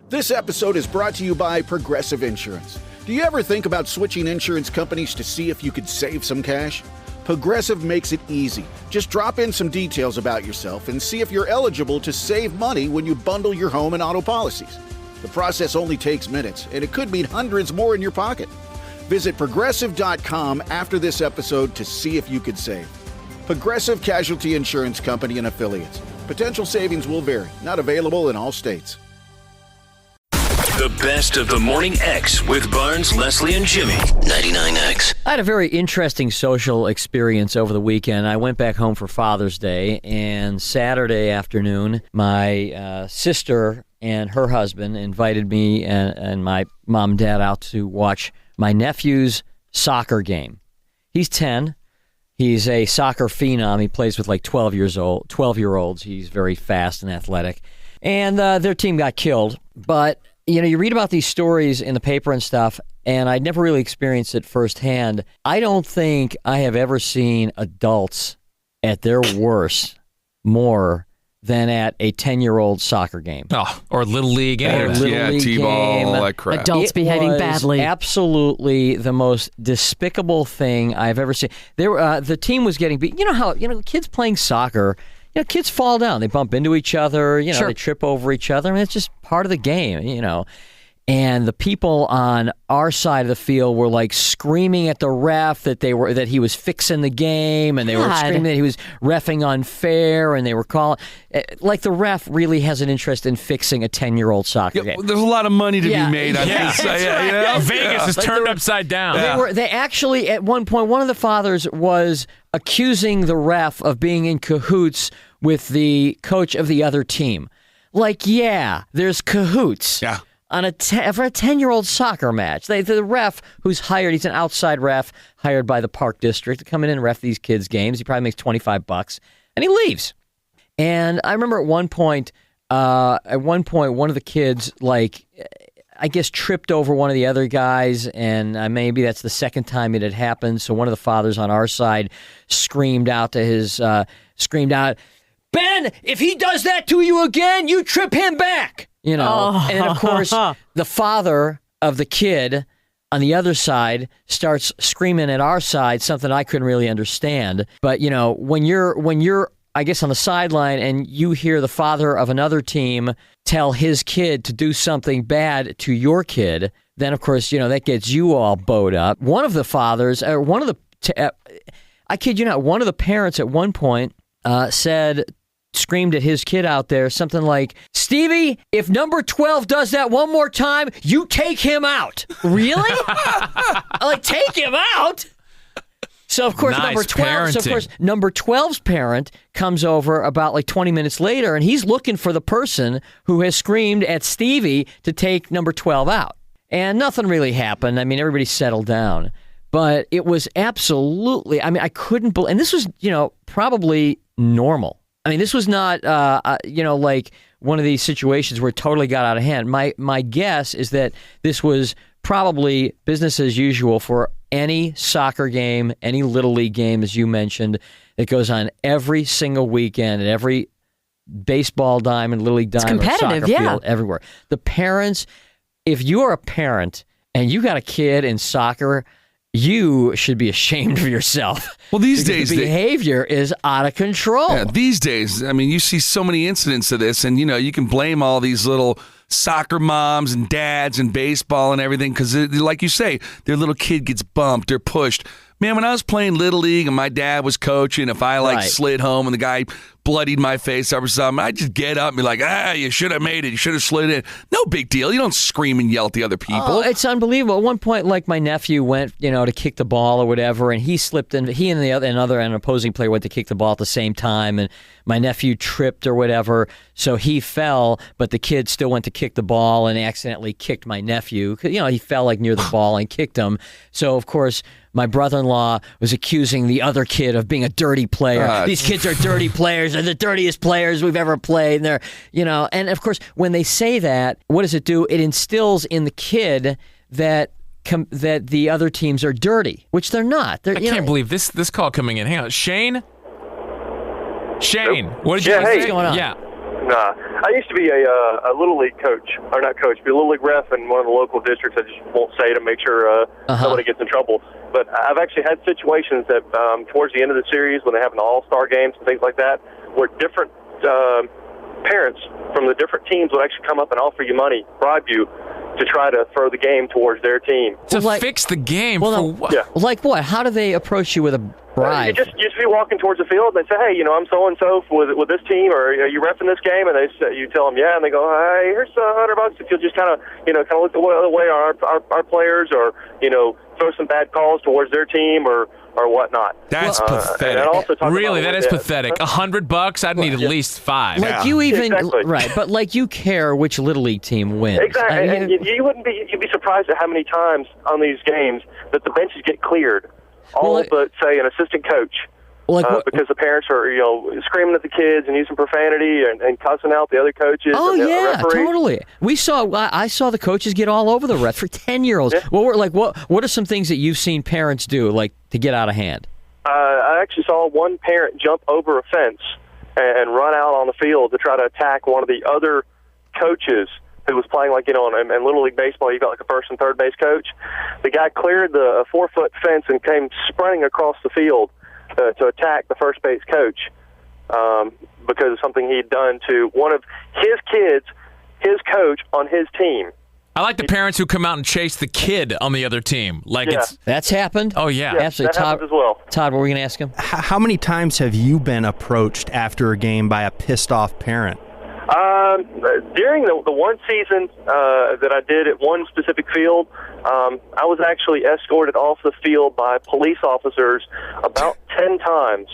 This episode is brought to you by Progressive Insurance. Do you ever think about switching insurance companies to see if you could save some cash? Progressive makes it easy. Just drop in some details about yourself and see if you're eligible to save money when you bundle your home and auto policies. The process only takes minutes, and it could mean hundreds more in your pocket. Visit Progressive.com after this episode to see if you could save. Progressive Casualty Insurance Company and Affiliates. Potential savings will vary. Not available in all states. The best of the Morning X with Barnes, Leslie, and Jimmy. 99X. I had a very interesting social experience over the weekend. I went back home for Father's Day, and Saturday afternoon, my sister and her husband invited me and my mom and dad out to watch my nephew's soccer game. He's 10. He's a soccer phenom. He plays with like 12-year-olds. He's very fast and athletic. And their team got killed, but you read about these stories in the paper and stuff, and I'd never really experienced it firsthand. I don't think I have ever seen adults at their worst more than at a 10-year-old soccer game. Oh, or Little League game. T-ball, all that crap. Adults behaving badly. Absolutely the most despicable thing I've ever seen. The team was getting beat. You know how kids playing soccer, kids fall down. They bump into each other. Sure. They trip over each other. I mean, it's just part of the game, And the people on our side of the field were like screaming at the ref that he was fixing the game, and they were screaming that he was reffing unfair, and they were calling like the ref really has an interest in fixing a 10-year-old soccer game. There's a lot of money to be made on this. Vegas is turned upside down. They actually at one point, one of the fathers was accusing the ref of being in cahoots with the coach of the other team. Like, there's cahoots. Yeah. For a 10-year-old soccer match. The ref who's hired, he's an outside ref hired by the Park District to come in and ref these kids' games. He probably makes $25, and he leaves. And I remember at one point, one of the kids, I guess, tripped over one of the other guys, and maybe that's the second time it had happened. So one of the fathers on our side screamed out, "Ben, if he does that to you again, you trip him back." And of course, the father of the kid on the other side starts screaming at our side, something I couldn't really understand. But, when you're, I guess, on the sideline and you hear the father of another team tell his kid to do something bad to your kid, then, of course, that gets you all bowed up. One of the fathers, I kid you not, one of the parents at one point screamed at his kid out there something like, "Stevie, if number 12 does that one more time, you take him out." Really? Take him out? So of course, number 12's parent comes over about 20 minutes later, and he's looking for the person who has screamed at Stevie to take number 12 out. And nothing really happened. I mean, everybody settled down. But it was absolutely, I couldn't believe, and this was, probably normal. I mean, this was not, like one of these situations where it totally got out of hand. My guess is that this was probably business as usual for any soccer game, any Little League game, as you mentioned, that goes on every single weekend at every baseball diamond, Little League diamond, or soccer field, everywhere. The parents, if you're a parent and you got a kid in soccer, you should be ashamed of yourself. Well, these days, the behavior is out of control. Yeah, these days, you see so many incidents of this, and, you can blame all these little soccer moms and dads and baseball and everything because, like you say, their little kid gets bumped or pushed. Man, when I was playing Little League and my dad was coaching, if I slid home and the guy bloodied my face up or something, I'd just get up and be like, you should have made it. You should have slid in. No big deal. You don't scream and yell at the other people. Oh, it's unbelievable. At one point, my nephew went, to kick the ball or whatever, and he slipped in. He and an opposing player went to kick the ball at the same time, and my nephew tripped or whatever, so he fell, but the kid still went to kick the ball and accidentally kicked my nephew. He fell near the ball and kicked him. So, of course, my brother-in-law was accusing the other kid of being a dirty player. These kids are dirty players. They're the dirtiest players we've ever played. And they're, and of course, when they say that, what does it do? It instills in the kid that the other teams are dirty, which they're not. I can't believe this call coming in. Hang on. Shane, what did Yeah, you hey. What's going on? Yeah. Nah. I used to be a Little League coach, or not coach, but a Little League ref in one of the local districts. I just won't say to make sure nobody gets in trouble. But I've actually had situations that towards the end of the series, when they have an all-star games and things like that, where different parents from the different teams would actually come up and offer you money, bribe you, to try to throw the game towards their team. To fix the game for what? Yeah. Like what? How do they approach you with a bribe? You just be walking towards the field and they say, hey, I'm so-and-so with this team, or are you reffing this game? And you tell them, yeah, and they go, hey, here's $100 if you'll just kind of look the other way on our players, or, throw some bad calls towards their team, or whatnot. That's pathetic. Really, that is pathetic. $100? I'd need at least 5. Like you even exactly. Right, but like you care which Little League team wins. Exactly, and you'd be surprised at how many times on these games that the benches get cleared, but say an assistant coach. Because the parents are, screaming at the kids and using profanity and cussing out the other coaches. Oh, and the yeah, referees. totally. I saw the coaches get all over the ref for 10-year-olds. Yeah. What are some things that you've seen parents do, like, to get out of hand? I actually saw one parent jump over a fence and run out on the field to try to attack one of the other coaches who was playing, in Little League Baseball, you got like a first and third base coach. The guy cleared the 4-foot fence and came sprinting across the field to attack the first base coach because of something he'd done to one of his kids, his coach on his team. I like the parents who come out and chase the kid on the other team. That's happened? Oh, yeah. Absolutely. That happens as well. Todd, what were we going to ask him? How many times have you been approached after a game by a pissed-off parent? During the one season that I did at one specific field, I was actually escorted off the field by police officers about 10 times.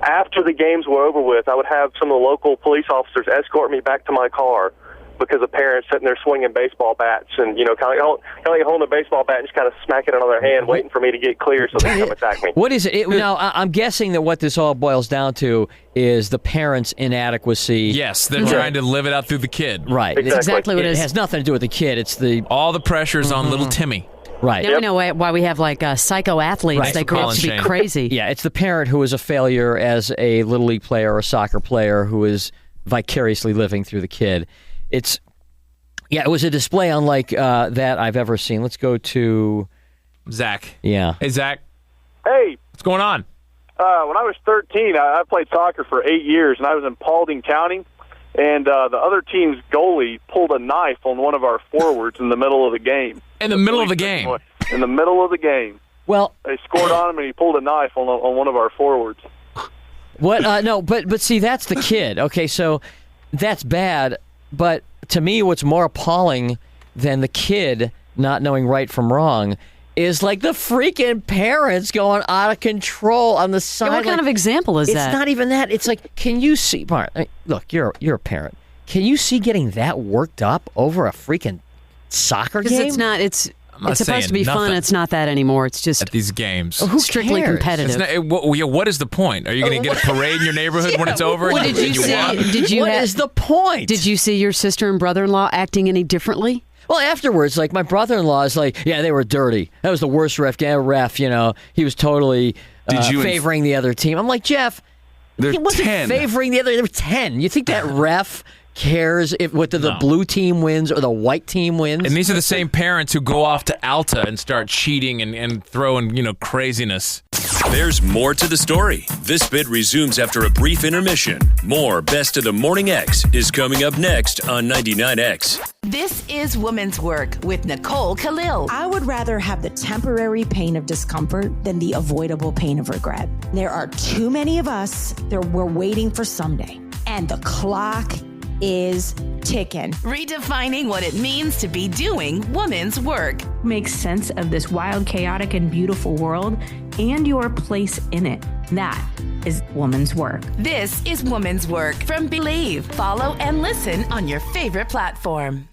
After the games were over with, I would have some of the local police officers escort me back to my car because of parents sitting there swinging baseball bats and, kind of like holding a baseball bat and just kind of smacking it on their hand, waiting for me to get clear so they can come attack me. What is it? Now, I'm guessing that what this all boils down to is the parents' inadequacy. Yes, they're trying to live it out through the kid. Right. Exactly. It's exactly what it is. It has nothing to do with the kid. It's all the pressure's on little Timmy. Right. Now we know why we have psycho athletes. Right. They grow up to be crazy. Yeah, it's the parent who is a failure as a Little League player or a soccer player who is vicariously living through the kid. It was a display unlike that I've ever seen. Let's go to Zach. Yeah. Hey, Zach. Hey. What's going on? When I was 13, I played soccer for 8 years, and I was in Paulding County, and the other team's goalie pulled a knife on one of our forwards in the middle of the game. In the middle of the game? In the middle of the game. Well, they scored on him, and he pulled a knife on one of our forwards. What? No, but see, that's the kid. Okay, so that's bad, but to me, what's more appalling than the kid not knowing right from wrong is like the freaking parents going out of control on the side. What kind of example is that? It's not even that. It's like, can you see, Bart? Look, you're a parent. Can you see getting that worked up over a freaking soccer game? It's not. It's supposed to be fun. It's not that anymore. It's just at these games. Who strictly cares? competitive. What is the point? Are you going to get a parade in your neighborhood when it's over? What did you see? What is the point? Did you see your sister and brother-in-law acting any differently? Well, afterwards, like my brother-in-law is like, yeah, they were dirty. That was the worst ref. He was totally favoring the other team. I'm like, Jeff, he wasn't 10. favoring the other. They were 10. You think that ref cares whether the blue team wins or the white team wins? And these are the same parents who go off to Alta and start cheating and throwing, craziness. There's more to the story. This bit resumes after a brief intermission. More Best of the Morning X is coming up next on 99X. This is Woman's Work with Nicole Khalil. I would rather have the temporary pain of discomfort than the avoidable pain of regret. There are too many of us that we're waiting for someday, and the clock is ticking. Redefining what it means to be doing woman's work. Make sense of this wild, chaotic, and beautiful world and your place in it. That is woman's work. This is Woman's Work from Believe. Follow and listen on your favorite platform.